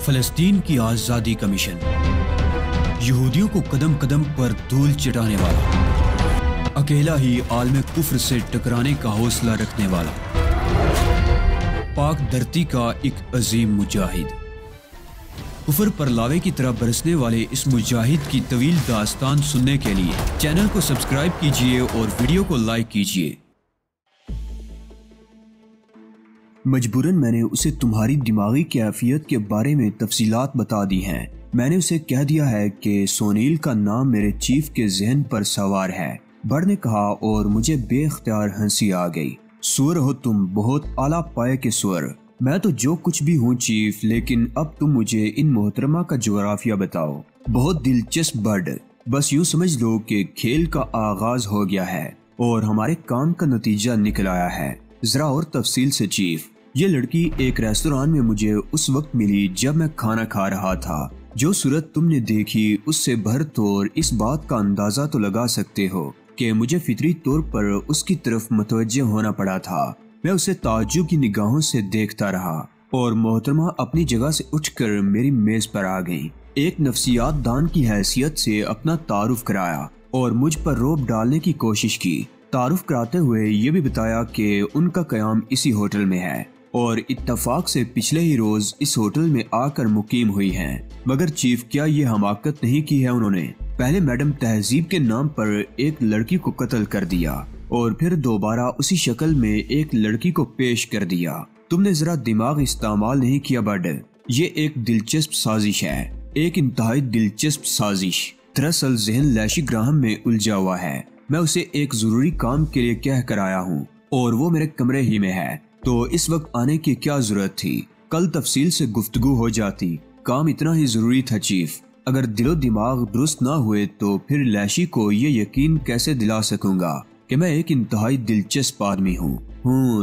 फ़लस्तीन की आज़ादी का मिशन, यहूदियों को कदम कदम पर धूल चटाने वाला, अकेला ही आलम कुफ्र से टकराने का हौसला रखने वाला, पाक धरती का एक अजीम मुजाहिद। कुफर पर लावे की तरह बरसने वाले इस मुजाहिद की तवील दास्तान सुनने के लिए चैनल को सब्सक्राइब कीजिए और वीडियो को लाइक कीजिए। मजबूरन मैंने उसे तुम्हारी दिमागी कैफियत के बारे में तफसीलात बता दी हैं। मैंने उसे कह दिया है कि सोनील का नाम मेरे चीफ के जहन पर सवार है। बड़ ने कहा और मुझे बेख्तियार हंसी आ गई। सुअर हो तुम, बहुत आला पाए के सुअर। मैं तो जो कुछ भी हूँ चीफ, लेकिन अब तुम मुझे इन मोहतरमा का जोग्राफिया बताओ। बहुत दिलचस्प बर्ड। बस यूँ समझ लो कि खेल का आगाज हो गया है और हमारे काम का नतीजा निकल आया है। जरा और तफसील से चीफ। ये लड़की एक रेस्टोरेंट में मुझे उस वक्त मिली जब मैं खाना खा रहा था। जो सूरत तुमने देखी उससे भर तौर इस बात का अंदाजा तो लगा सकते हो कि मुझे फितरी तौर पर उसकी तरफ मुतवज्जे होना पड़ा था। मैं उसे ताज्जुब की निगाहों से देखता रहा और मोहतरमा अपनी जगह से उठकर मेरी मेज पर आ गई। एक नफ्सियात दान की हैसियत से अपना तारुफ कराया और मुझ पर रोब डालने की कोशिश की। तारुफ कराते हुए ये भी बताया कि उनका क़याम इसी होटल में है और इत्तफाक से पिछले ही रोज इस होटल में आकर मुकीम हुई हैं। मगर चीफ, क्या ये हमाकत नहीं की है उन्होंने? पहले मैडम तहजीब के नाम पर एक लड़की को कत्ल कर दिया और फिर दोबारा उसी शक्ल में एक लड़की को पेश कर दिया। तुमने जरा दिमाग इस्तेमाल नहीं किया बड। ये एक दिलचस्प साजिश है, एक इंतहाई दिलचस्प साजिश। दरअसल जहन लैशी ग्राहम में उलझा हुआ है। मैं उसे एक जरूरी काम के लिए कह कर आया हूँ और वो मेरे कमरे ही में है, तो इस वक्त आने की क्या जरूरत थी? कल तफसील से गुफ्तगू हो जाती। काम इतना ही जरूरी था चीफ। अगर दिलो दिमाग दुरुस्त ना हुए तो फिर लैशी को ये यकीन कैसे दिला सकूंगा कि मैं एक इंतहाई दिलचस्प आदमी हूँ।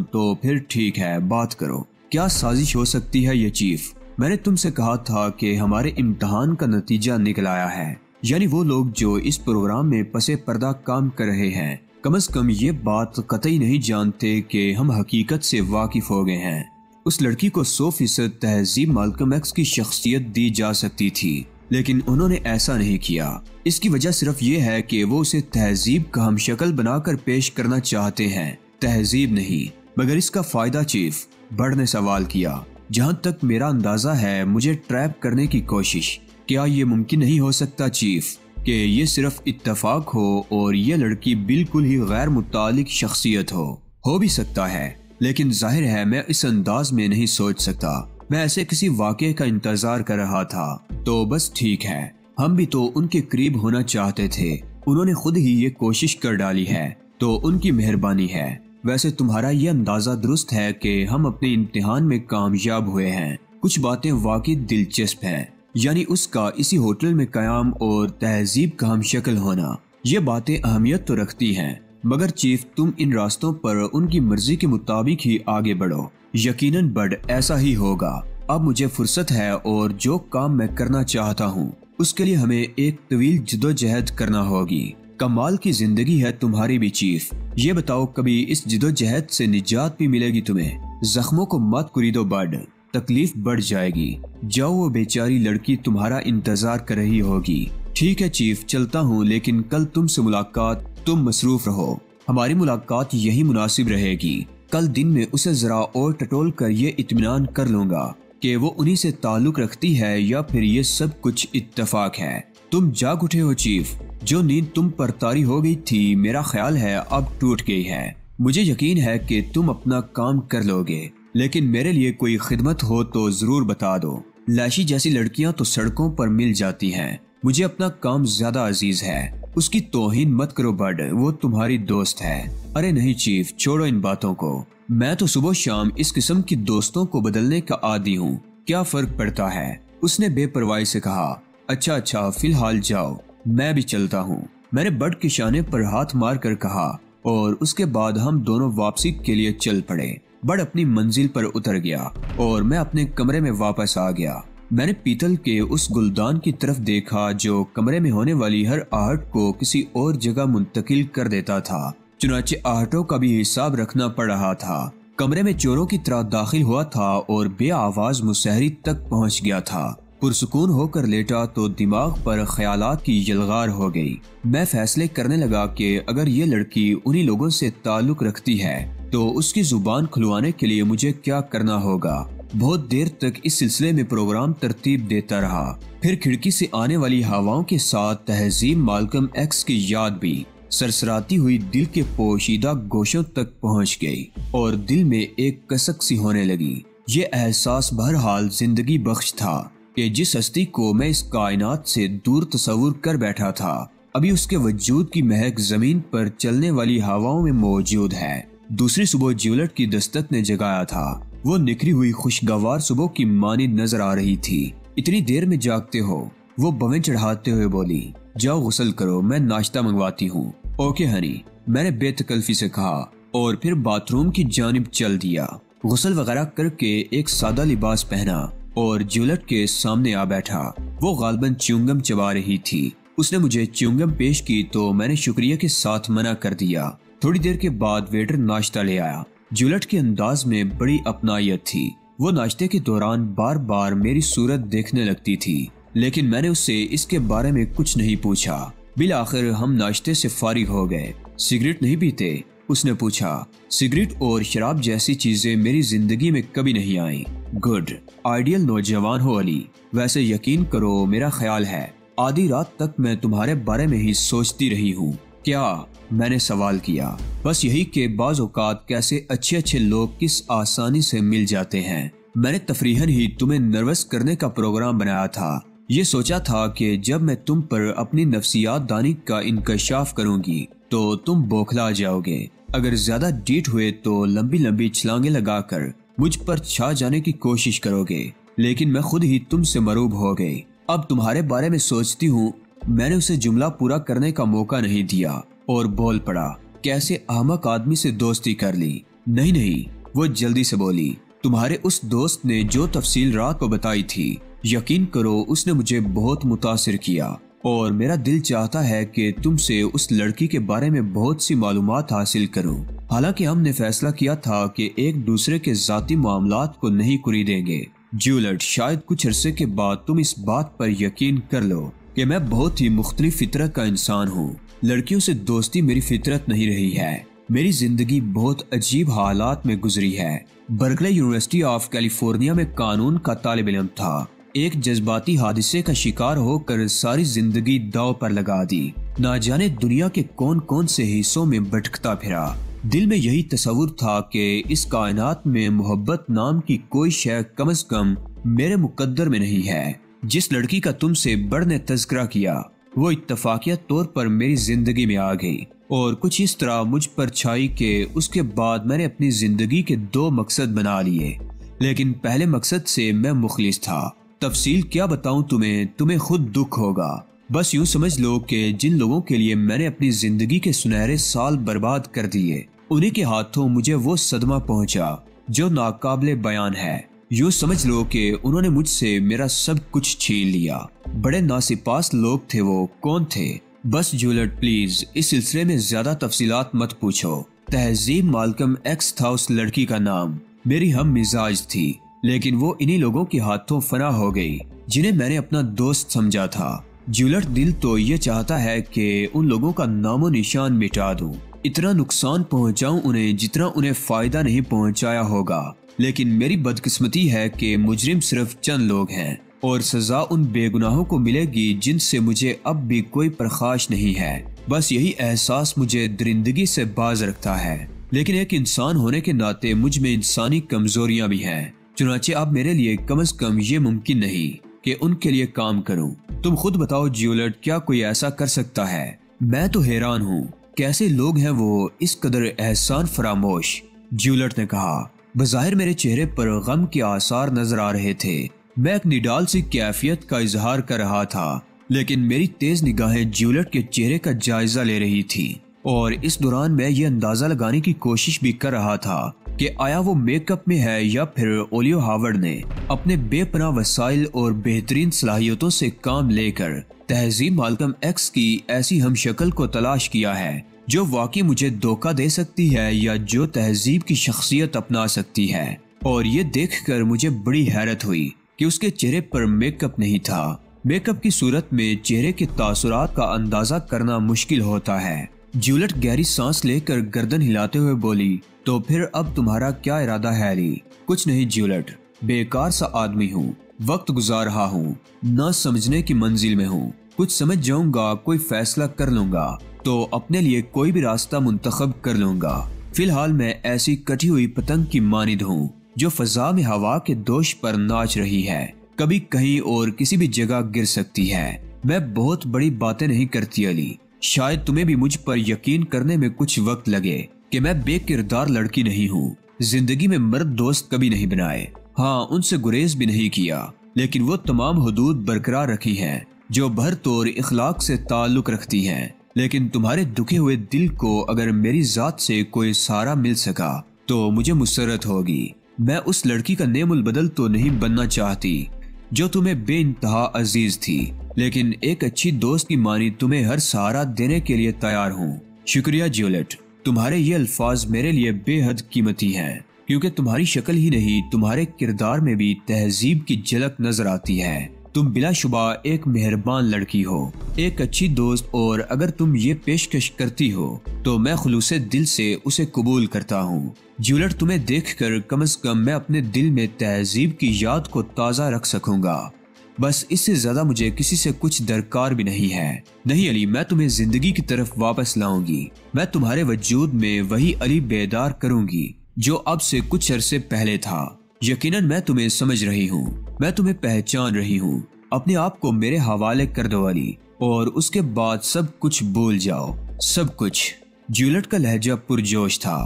तो फिर ठीक है, बात करो। क्या साजिश हो सकती है ये चीफ? मैंने तुमसे कहा था कि हमारे इम्तहान का नतीजा निकल आया है। यानी वो लोग जो इस प्रोग्राम में पसे पर्दा काम कर रहे हैं कम से कम ये बात कतई नहीं जानते कि हम हकीकत से वाकिफ हो गए हैं। उस लड़की को 100% तहजीब माल्कम एक्स की शख्सियत दी जा सकती थी, लेकिन उन्होंने ऐसा नहीं किया। इसकी वजह सिर्फ ये है कि वो उसे तहजीब का हम शक्ल बनाकर पेश करना चाहते हैं, तहजीब नहीं। मगर इसका फायदा चीफ? बड़ ने सवाल किया। जहाँ तक मेरा अंदाजा है मुझे ट्रैप करने की कोशिश। क्या ये मुमकिन नहीं हो सकता चीफ कि ये सिर्फ इत्तफाक हो और ये लड़की बिल्कुल ही गैर मुतालिक शख्सियत हो भी सकता है, लेकिन जाहिर है मैं इस अंदाज में नहीं सोच सकता। मैं ऐसे किसी वाक़े का इंतजार कर रहा था। तो बस ठीक है, हम भी तो उनके करीब होना चाहते थे। उन्होंने खुद ही ये कोशिश कर डाली है, तो उनकी मेहरबानी है। वैसे तुम्हारा ये अंदाजा दुरुस्त है कि हम अपने इम्तिहान में कामयाब हुए हैं। कुछ बातें वाकई दिलचस्प हैं, यानी उसका इसी होटल में कयाम और तहजीब का हम शक्ल होना। ये बातें अहमियत तो रखती हैं, मगर चीफ तुम इन रास्तों पर उनकी मर्जी के मुताबिक ही आगे बढ़ो। यकीनन बड ऐसा ही होगा। अब मुझे फुर्सत है और जो काम मैं करना चाहता हूँ उसके लिए हमें एक तवील जदोजहद करना होगी। कमाल की जिंदगी है तुम्हारी भी चीफ। ये बताओ, कभी इस जदोजहद से निजात भी मिलेगी तुम्हें? जख्मों को मत कुरीदो बड, तकलीफ बढ़ जाएगी। जाओ, वो बेचारी लड़की तुम्हारा इंतजार कर रही होगी। ठीक है चीफ, चलता हूँ, लेकिन कल तुमसे मुलाकात, तुम मसरूफ रहो। हमारी मुलाकात यही मुनासिब रहेगी। कल दिन में उसे जरा और टटोल कर ये इत्मीनान कर लूंगा कि वो उन्हीं से ताल्लुक रखती है या फिर ये सब कुछ इत्तफाक है। तुम जाग उठे हो चीफ। जो नींद तुम पर तारी हो गई थी मेरा ख्याल है अब टूट गई है। मुझे यकीन है कि तुम अपना काम कर लोगे, लेकिन मेरे लिए कोई खिदमत हो तो जरूर बता दो। लैशी जैसी लड़कियां तो सड़कों पर मिल जाती हैं। मुझे अपना काम ज्यादा अजीज है। उसकी तौहीन मत करो बड, वो तुम्हारी दोस्त है। अरे नहीं चीफ, छोड़ो इन बातों को। मैं तो सुबह शाम इस किस्म की दोस्तों को बदलने का आदी हूँ। क्या फर्क पड़ता है? उसने बेपरवाही से कहा। अच्छा, फिलहाल जाओ, मैं भी चलता हूँ। मैंने बड के शाने पर हाथ मार कर कहा और उसके बाद हम दोनों वापसी के लिए चल पड़े। बड अपनी मंजिल पर उतर गया और मैं अपने कमरे में वापस आ गया। मैंने पीतल के उस गुलदान की तरफ देखा जो कमरे में होने वाली हर आहट को किसी और जगह मुंतकिल कर देता था। चुनाचे आहटों का भी हिसाब रखना पड़ रहा था। कमरे में चोरों की तरह दाखिल हुआ था और बे आवाज मुसहरी तक पहुंच गया था। पुरसुकून होकर लेटा तो दिमाग पर ख्यालात की यलगार हो गई। मैं फैसले करने लगा कि अगर ये लड़की उन्हीं लोगों से ताल्लुक रखती है तो उसकी जुबान खुलवाने के लिए मुझे क्या करना होगा। बहुत देर तक इस सिलसिले में प्रोग्राम तरतीब देता रहा। फिर खिड़की से आने वाली हवाओं के साथ तहजीब माल्कम एक्स की याद भी सरसराती हुई दिल के पोशीदा गोशों तक पहुंच गई और दिल में एक कसक सी होने लगी। ये एहसास बहरहाल जिंदगी बख्श था कि जिस हस्ती को मैं इस कायनात से दूर तस्वुर कर बैठा था, अभी उसके वजूद की महक जमीन पर चलने वाली हवाओं में मौजूद है। दूसरी सुबह ज्यूलेट की दस्तक ने जगाया था। वो निखरी हुई खुशगवार सुबह की मानी नजर आ रही थी। इतनी देर में जागते हो? वो बवें चढ़ाते हुए बोली। जाओ गुस्ल करो, मैं नाश्ता मंगवाती हूँ। ओके हनी, मैंने बेतकल्फी से कहा और फिर बाथरूम की जानिब चल दिया। गुस्ल वगैरह करके एक सादा लिबास पहना और ज्यूलेट के सामने आ बैठा। वो गालबन च्युइंगम चबा रही थी। उसने मुझे च्युइंगम पेश की तो मैंने शुक्रिया के साथ मना कर दिया। थोड़ी देर के बाद वेटर नाश्ता ले आया। ज्यूलेट के अंदाज में बड़ी अपनायत थी। वो नाश्ते के दौरान बार बार मेरी सूरत देखने लगती थी, लेकिन मैंने उससे इसके बारे में कुछ नहीं पूछा। बिल आखिर हम नाश्ते से फारिग हो गए। सिगरेट नहीं पीते? उसने पूछा। सिगरेट और शराब जैसी चीजें मेरी जिंदगी में कभी नहीं आई। गुड, आइडियल नौजवान हो अली। वैसे यकीन करो, मेरा ख्याल है आधी रात तक मैं तुम्हारे बारे में ही सोचती रही हूँ। क्या? मैंने सवाल किया। बस यही कि बाज़ औक़ात कैसे अच्छे अच्छे लोग किस आसानी से मिल जाते हैं। मैंने तफरीहन ही तुम्हें नर्वस करने का प्रोग्राम बनाया था। ये सोचा था कि जब मैं तुम पर अपनी नफ्सियात दानी का इंकशाफ करूंगी तो तुम बौखला जाओगे। अगर ज्यादा डीठ हुए तो लंबी लंबी छलांगे लगाकर मुझ पर छा जाने की कोशिश करोगे, लेकिन मैं खुद ही तुमसे मरूब हो गई। अब तुम्हारे बारे में सोचती हूँ। मैंने उसे जुमला पूरा करने का मौका नहीं दिया और बोल पड़ा। कैसे अहमक आदमी से दोस्ती कर ली? नहीं, वो जल्दी से बोली। तुम्हारे उस दोस्त ने जो तफसील रात को बताई थी, यकीन करो उसने मुझे बहुत मुतासिर किया और मेरा दिल चाहता है कि तुमसे उस लड़की के बारे में बहुत सी मालूमात हासिल करूं। हालांकि हमने फैसला किया था कि एक दूसरे के जाती मामलात को नहीं कुरीदेंगे। ज्यूलेट, शायद कुछ अरसे के बाद तुम इस बात पर यकीन कर लो कि मैं बहुत ही मुख्तलिफ फितरत का इंसान हूँ। लड़कियों से दोस्ती मेरी फितरत नहीं रही है। मेरी जिंदगी बहुत अजीब हालात में गुजरी है। बर्कले यूनिवर्सिटी ऑफ कैलिफोर्निया में कानून का तालिब इल्म था। एक जज्बाती हादसे का शिकार होकर सारी जिंदगी दाव पर लगा दी। ना जाने दुनिया के कौन कौन से हिस्सों में भटकता फिरा। दिल में यही तस्वुर था कि इस कायनात में मोहब्बत नाम की कोई शय कम से कम मेरे मुकद्दर में नहीं है। जिस लड़की का तुमसे बड़ ने तज़किरा किया, वो इत्तफाकिया तौर पर मेरी जिंदगी में आ गई और कुछ इस तरह मुझ पर छाई कि उसके बाद मैंने अपनी जिंदगी के दो मकसद बना लिए। लेकिन पहले मकसद से मैं मुखलिस था। तफसील क्या बताऊं तुम्हें खुद दुख होगा। बस यूं समझ लो कि जिन लोगों के लिए मैंने अपनी जिंदगी के सुनहरे साल बर्बाद कर दिए, उन्हीं के हाथों मुझे वो सदमा पहुंचा जो नाकाबिले बयान है। यूं समझ लो कि उन्होंने मुझसे मेरा सब कुछ छीन लिया। बड़े नासिपास लोग थे वो। कौन थे? बस ज्यूलेट, प्लीज इस सिलसिले में ज्यादा तफसीलात मत पूछो। तहजीब माल्कम एक्स था उस लड़की का नाम। मेरी हम मिजाज थी, लेकिन वो इन्हीं लोगों के हाथों फना हो गई जिन्हें मैंने अपना दोस्त समझा था। ज्यूलेट, दिल तो ये चाहता है कि उन लोगों का नामो निशान मिटा दूं, इतना नुकसान पहुंचाऊं उन्हें जितना उन्हें फायदा नहीं पहुंचाया होगा। लेकिन मेरी बदकिस्मती है कि मुजरिम सिर्फ चंद लोग हैं और सजा उन बेगुनाहों को मिलेगी जिनसे मुझे अब भी कोई परखाश नहीं है। बस यही एहसास मुझे दरिंदगी से बाज रखता है। लेकिन एक इंसान होने के नाते मुझ में इंसानी कमजोरियां भी हैं। चुनाचे अब मेरे लिए कम से कम ये मुमकिन नहीं कि उनके लिए काम करूं। तुम खुद बताओ ज्यूलेट, क्या कोई ऐसा कर सकता है? मैं तो हैरान हूँ, कैसे लोग हैं वो इस कदर एहसान फरामोश। ज्यूलेट ने कहा। बज़ाहिर मेरे चेहरे पर गम के आसार नजर आ रहे थे। मैं एक निडाल सी कैफियत का इजहार कर रहा था, लेकिन मेरी तेज निगाहें ज्यूलेट के चेहरे का जायजा ले रही थी और इस दौरान मैं ये अंदाजा लगाने की कोशिश भी कर रहा था कि आया वो मेकअप में है या फिर ओलियो हावर्ड ने अपने बेपनाह वसाइल और बेहतरीन सलाहियतों से काम लेकर तहजीब माल्कम एक्स की ऐसी हमशक्ल को तलाश किया है जो वाकई मुझे धोखा दे सकती है या जो तहजीब की शख्सियत अपना सकती है। और ये देखकर मुझे बड़ी हैरत हुई कि उसके चेहरे पर मेकअप नहीं था। मेकअप की सूरत में चेहरे के तासुरात का अंदाजा करना मुश्किल होता है। जूलियट गहरी सांस लेकर गर्दन हिलाते हुए बोली, तो फिर अब तुम्हारा क्या इरादा है एली? कुछ नहीं जूलियट, बेकार सा आदमी हूँ, वक्त गुजार रहा हूँ, न समझने की मंजिल में हूँ। कुछ समझ जाऊंगा, कोई फैसला कर लूंगा तो अपने लिए कोई भी रास्ता मुंतखब कर लूंगा। फिलहाल मैं ऐसी कटी हुई पतंग की मानिद हूँ जो फजा में हवा के दोष पर नाच रही है, कभी कहीं और किसी भी जगह गिर सकती है। मैं बहुत बड़ी बातें नहीं करती अली, शायद तुम्हें भी मुझ पर यकीन करने में कुछ वक्त लगे कि मैं बेकिरदार लड़की नहीं हूँ। जिंदगी में मर्द दोस्त कभी नहीं बनाए, हाँ उनसे गुरेज भी नहीं किया, लेकिन वो तमाम हुदूद बरकरार रखी हैं जो भर तौर इखलाक से ताल्लुक रखती हैं। लेकिन तुम्हारे दुखे हुए दिल को अगर मेरी जात से कोई सहारा मिल सका तो मुझे मुसरत होगी। मैं उस लड़की का नेमुल बदल तो नहीं बनना चाहती जो तुम्हें बेइंतहा अजीज थी, लेकिन एक अच्छी दोस्त की मानी तुम्हें हर सहारा देने के लिए तैयार हूँ। शुक्रिया जूलियट, तुम्हारे ये अल्फाज मेरे लिए बेहद कीमती हैं, क्योंकि तुम्हारी शक्ल ही नहीं तुम्हारे किरदार में भी तहजीब की झलक नजर आती है। तुम बिलाशुबा एक मेहरबान लड़की हो, एक अच्छी दोस्त, और अगर तुम ये पेशकश करती हो तो मैं खुलूसे दिल से उसे कबूल करता हूँ। जूलियट, तुम्हें देखकर कम से कम मैं अपने दिल में तहजीब की याद को ताज़ा रख सकूंगा। बस इससे ज्यादा मुझे किसी से कुछ दरकार भी नहीं है। नहीं अली, मैं तुम्हें जिंदगी की तरफ वापस लाऊंगी। मैं तुम्हारे वजूद में वही अली बेदार करूंगी जो अब से कुछ अरसे पहले था। यकीनन मैं तुम्हें समझ रही हूँ, मैं तुम्हें पहचान रही हूँ। अपने आप को मेरे हवाले कर दो अली, और उसके बाद सब कुछ भूल जाओ, सब कुछ। जूलियट का लहजा पुरजोश था,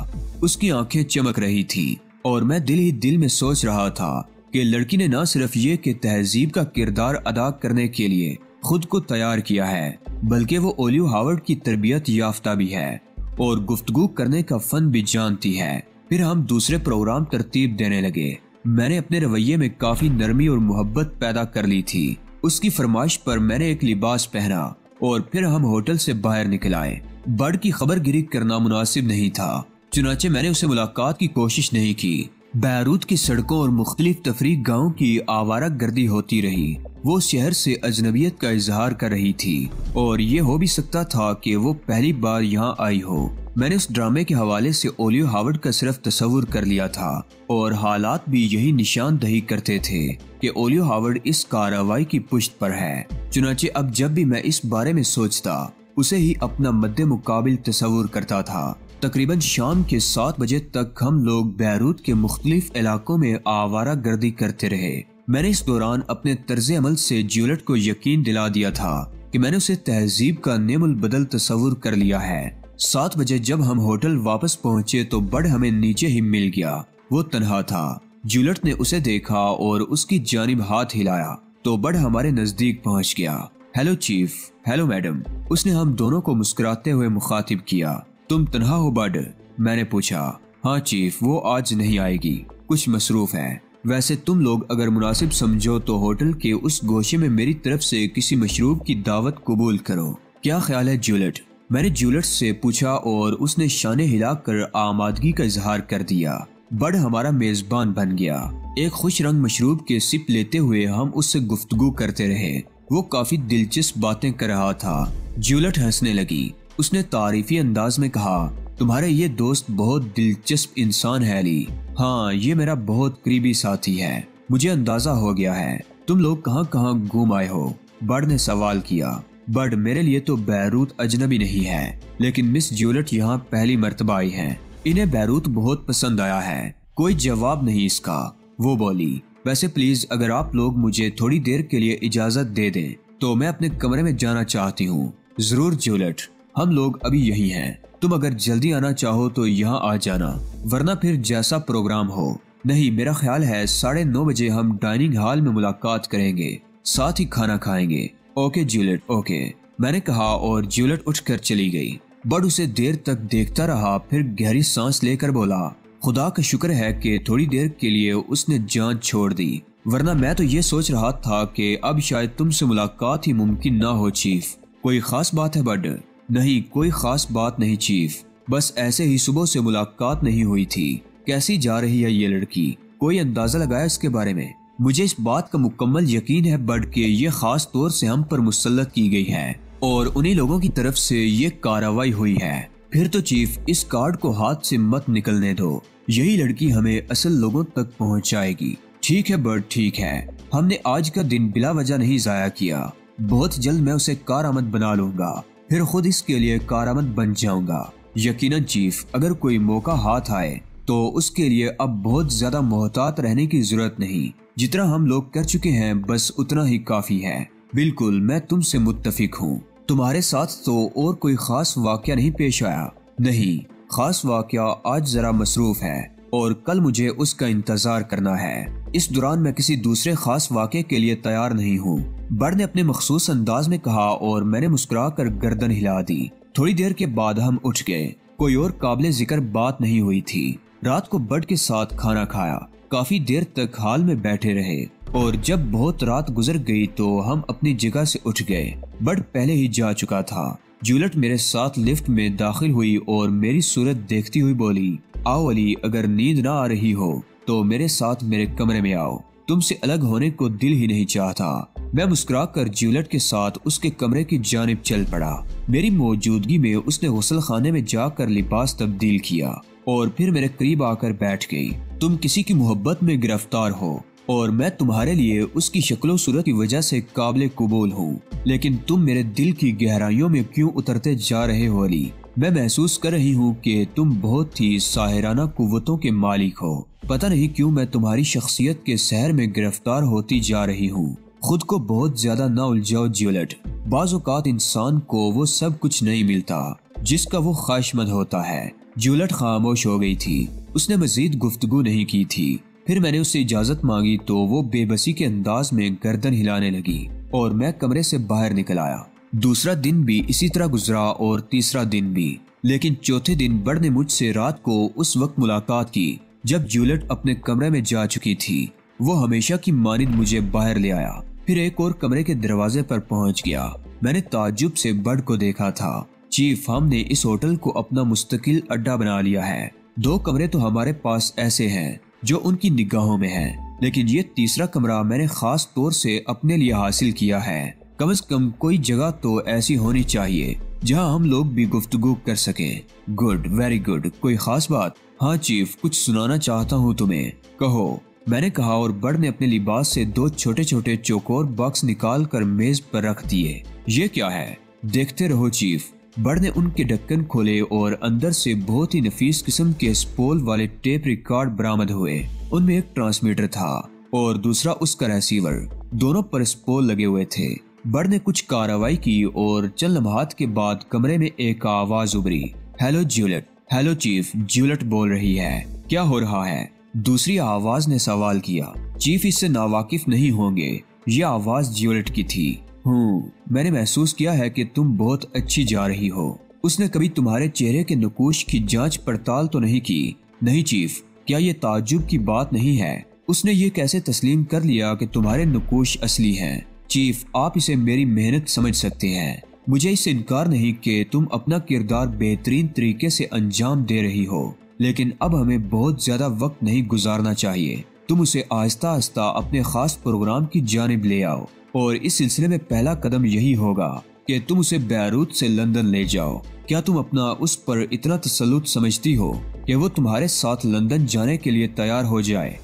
उसकी आंखें चमक रही थी, और मैं दिल ही दिल में सोच रहा था कि लड़की ने न सिर्फ ये कि तहजीब का किरदार अदा करने के लिए खुद को तैयार किया है, बल्कि वो ओलिव हावर्ड की तरबियत याफ्ता भी है और गुफ्तगू करने का फन भी जानती है। फिर हम दूसरे प्रोग्राम तरतीब देने लगे। मैंने अपने रवैये में काफी नरमी और मोहब्बत पैदा कर ली थी। उसकी फरमाइश पर मैंने एक लिबास पहना और फिर हम होटल से बाहर निकल आए। बर्ड की खबरगिरी करना मुनासिब नहीं था, चुनाचे मैंने उसे मुलाकात की कोशिश नहीं की। बैरूत की सड़कों और मुख्तलिफ तफरीक गाँव की आवारा गर्दी होती रही। वो शहर से अजनबियत का इजहार कर रही थी, और ये हो भी सकता था कि वो पहली बार यहाँ आई हो। मैंने उस ड्रामे के हवाले से ओलिव हावर्ड का सिर्फ तस्वुर कर लिया था, और हालात भी यही निशानदही करते थे कि ओलिव हावर्ड इस कार्रवाई की पुष्ट पर है। चुनाचे अब जब भी मैं इस बारे में सोचता, उसे ही अपना मद्दे मुकाबिल तस्वुर करता था। तकरीबन शाम के 7 बजे तक हम लोग बैरूत के मुख्तलिफ इलाकों में आवारा गर्दी करते रहे। मैंने इस दौरान अपने तर्ज अमल से जूलियट को यकीन दिला दिया था कि मैंने उसे तहजीब का नेमुल बदल तस्वुर कर लिया है। 7 बजे जब हम होटल वापस पहुंचे तो बर्ड हमें नीचे ही मिल गया। वो तन्हा था। जूलियट ने उसे देखा और उसकी जानिब हाथ हिलाया तो बर्ड हमारे नजदीक पहुंच गया। हेलो चीफ, हेलो मैडम, उसने हम दोनों को मुस्कुराते हुए मुखातिब किया। तुम तन्हा हो बर्ड? मैंने पूछा। हाँ चीफ, वो आज नहीं आएगी, कुछ मसरूफ है। वैसे तुम लोग अगर मुनासिब समझो तो होटल के उस गोशे में मेरी तरफ से किसी मशरूब की दावत कबूल करो। क्या ख्याल है जूलियट? मैंने जूलियट से पूछा और उसने शाने हिलाकर आमादगी का इजहार कर दिया। बर्ड हमारा मेजबान बन गया। एक खुश रंग मशरूब के सिप लेते हुए हम उससे गुफ्तगू करते रहे। वो काफी दिलचस्प बातें कर रहा था। जूलियट हंसने लगी। उसने तारीफी अंदाज में कहा, तुम्हारे ये दोस्त बहुत दिलचस्प इंसान है अली। हाँ, ये मेरा बहुत करीबी साथी है। मुझे अंदाजा हो गया है तुम लोग कहाँ कहाँ घूम आए हो। बर्ड ने सवाल किया। बर्ड, मेरे लिए तो बैरूत अजनबी नहीं है, लेकिन मिस जूलियट यहाँ पहली मर्तबा आई है। इन्हें बैरूत बहुत पसंद आया है। कोई जवाब नहीं इसका। वो बोली, वैसे प्लीज अगर आप लोग मुझे थोड़ी देर के लिए इजाजत दे दें तो मैं अपने कमरे में जाना चाहती हूँ। जरूर जूलियट, हम लोग अभी यही हैं। तुम अगर जल्दी आना चाहो तो यहाँ आ जाना, वरना फिर जैसा प्रोग्राम हो। नहीं, मेरा ख्याल है 9:30 बजे हम डाइनिंग हॉल में मुलाकात करेंगे, साथ ही खाना खाएंगे। ओके जूलियट, ओके, मैंने कहा और जूलियट उठकर चली गई। बर्ड उसे देर तक देखता रहा, फिर गहरी सांस लेकर बोला, खुदा का शुक्र है कि थोड़ी देर के लिए उसने जान छोड़ दी, वरना मैं तो ये सोच रहा था कि अब शायद तुमसे मुलाकात ही मुमकिन ना हो। चीफ, कोई खास बात है बर्ड? नहीं, कोई खास बात नहीं चीफ, बस ऐसे ही सुबह से मुलाकात नहीं हुई थी। कैसी जा रही है ये लड़की? कोई अंदाजा लगाया इसके बारे में? मुझे इस बात का मुकम्मल यकीन है बट के ये खास तौर से हम पर मुसल्लत की गई है और उन्हीं लोगों की तरफ से ये कार्रवाई हुई है। फिर तो चीफ इस कार्ड को हाथ से मत निकलने दो, यही लड़की हमें असल लोगों तक पहुंचाएगी। ठीक है बट ठीक है, हमने आज का दिन बिला वजह नहीं जाया किया। बहुत जल्द मैं उसे कारआमद बना लूंगा, फिर खुद इसके लिए कारआमद बन जाऊंगा। यकीनन चीफ, अगर कोई मौका हाथ आए तो उसके लिए अब बहुत ज्यादा मोहतात रहने की जरूरत नहीं। जितना हम लोग कर चुके हैं बस उतना ही काफी है। बिल्कुल, मैं तुमसे मुत्तफिक हूँ। तुम्हारे साथ तो और कोई खास वाकया नहीं पेश आया? नहीं, खास वाकया आज जरा मसरूफ है और कल मुझे उसका इंतजार करना है। इस दौरान मैं किसी दूसरे खास वाकये के लिए तैयार नहीं हूँ, बर्ड ने अपने मखसूस अंदाज में कहा और मैंने मुस्कुरा कर गर्दन हिला दी। थोड़ी देर के बाद हम उठ गए। कोई और काबिले जिक्र बात नहीं हुई थी। रात को बर्ड के साथ खाना खाया, काफी देर तक हाल में बैठे रहे और जब बहुत रात गुजर गई तो हम अपनी जगह से उठ गए। बर्ड पहले ही जा चुका था। जूलियट मेरे साथ लिफ्ट में दाखिल हुई और मेरी सूरत देखती हुई बोली, आओ अली, अगर नींद ना आ रही हो तो मेरे साथ मेरे कमरे में आओ, तुमसे अलग होने को दिल ही नहीं चाहता। मैं मुस्कुराकर जूलियट के साथ उसके कमरे की जानिब चल पड़ा। मेरी मौजूदगी में उसने गुस्ल खाने में जाकर लिबास तब्दील किया और फिर मेरे करीब आकर बैठ गई। तुम किसी की मोहब्बत में गिरफ्तार हो और मैं तुम्हारे लिए उसकी शक्लो सूरत की वजह से काबिल कबूल हूँ, लेकिन तुम मेरे दिल की गहराइयों में क्यों उतरते जा रहे हो अली? मैं महसूस कर रही हूँ कि तुम बहुत ही साहिराना कुव्वतों के मालिक हो। पता नहीं क्यों मैं तुम्हारी शख्सियत के सहर में गिरफ्तार होती जा रही हूँ। खुद को बहुत ज्यादा ना उलझाओ जूलियट। बाज़ औक़ात इंसान को वो सब कुछ नहीं मिलता जिसका वो ख्वाहिशमंद होता है। जूलियट खामोश हो गई थी, उसने मजीद गुफ्तगू नहीं की थी। फिर मैंने उससे इजाजत मांगी तो वो बेबसी के अंदाज में गर्दन हिलाने लगी और मैं कमरे से बाहर निकल आया। दूसरा दिन भी इसी तरह गुजरा और तीसरा दिन भी, लेकिन चौथे दिन बर्ड ने मुझसे रात को उस वक्त मुलाकात की जब जूलियट अपने कमरे में जा चुकी थी। वो हमेशा की मानिंद मुझे बाहर ले आया, फिर एक और कमरे के दरवाजे पर पहुंच गया। मैंने ताज्जुब से बर्ड को देखा था। चीफ, हमने इस होटल को अपना मुस्तकिल अड्डा बना लिया है। 2 कमरे तो हमारे पास ऐसे हैं जो उनकी निगाहों में हैं, लेकिन ये तीसरा कमरा मैंने खास तौर से अपने लिए हासिल किया है। कम से कम कोई जगह तो ऐसी होनी चाहिए जहां हम लोग भी गुफ्तगू कर सकें। Good, very good. कोई खास बात? हाँ चीफ, कुछ सुनाना चाहता हूँ तुम्हें। कहो, मैंने कहा और बर्ड ने अपने लिबास से 2 छोटे छोटे चौकोर बॉक्स निकाल कर मेज पर रख दिए। ये क्या है? देखते रहो चीफ। बर्ड ने उनके ढक्कन खोले और अंदर से बहुत ही नफीस किस्म के स्पोल वाले टेप रिकॉर्ड बरामद हुए। उनमें एक ट्रांसमीटर था और दूसरा उसका रिसीवर। दोनों पर स्पोल लगे हुए थे। बर्ड ने कुछ कार्रवाई की और चंद लम्हात के बाद कमरे में एक आवाज उभरी। Hello Juliet. Hello chief, Juliet बोल रही है। क्या हो रहा है? दूसरी आवाज ने सवाल किया। चीफ इससे नावाकिफ नहीं होंगे, ये आवाज जूलियट की थी। मैंने महसूस किया है कि तुम बहुत अच्छी जा रही हो। उसने कभी तुम्हारे चेहरे के नकूश की जांच पड़ताल तो नहीं की? नहीं चीफ, क्या ये ताज्जुब की बात नहीं है? उसने ये कैसे तस्लीम कर लिया कि तुम्हारे नकूश असली हैं? चीफ, आप इसे मेरी मेहनत समझ सकते हैं। मुझे इससे इनकार नहीं कि तुम अपना किरदार बेहतरीन तरीके से अंजाम दे रही हो, लेकिन अब हमें बहुत ज्यादा वक्त नहीं गुजारना चाहिए। तुम उसे आहिस्ता आहिस्ता अपने खास प्रोग्राम की जानिब ले आओ और इस सिलसिले में पहला कदम यही होगा कि तुम उसे बैरूत से लंदन ले जाओ। क्या तुम अपना उस पर इतना तसल्लुत समझती हो कि वो तुम्हारे साथ लंदन जाने के लिए तैयार हो जाए?